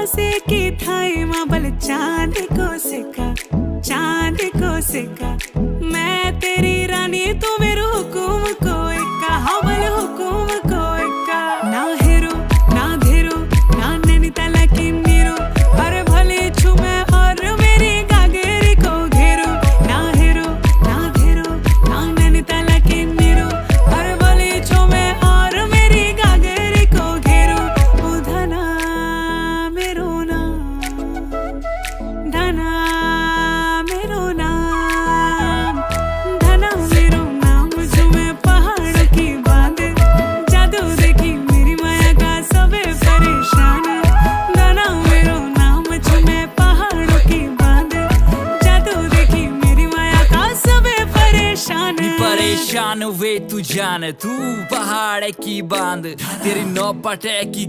से की थाई माबल चांद को सिक्का मैं तेरी रानी तू मेरू हुकुम को इक्का हवल हुकुम को इक्का ना हेरो ना धेरो ना नैनीताल की नीरो अरे भले छू मैं और मेरी गागेरी को घेरो ना हेरो ना धेरो ना नैनीताल की नीरो अरे भले छू मैं और मेरी गागेरी को घेरो ओ धना मेरो नाम धना मेरो नाम धना मेरो नाम जो मैं पहाड़ों की बांध जादू देखी मेरी माया का सबे परेशान धना मेरो नाम जो मैं पहाड़ों की बांध जादू देखी मेरी माया का सबे परेशान परेशान वे तू जान तू पहाड़ की बांध तेरी नौपटे की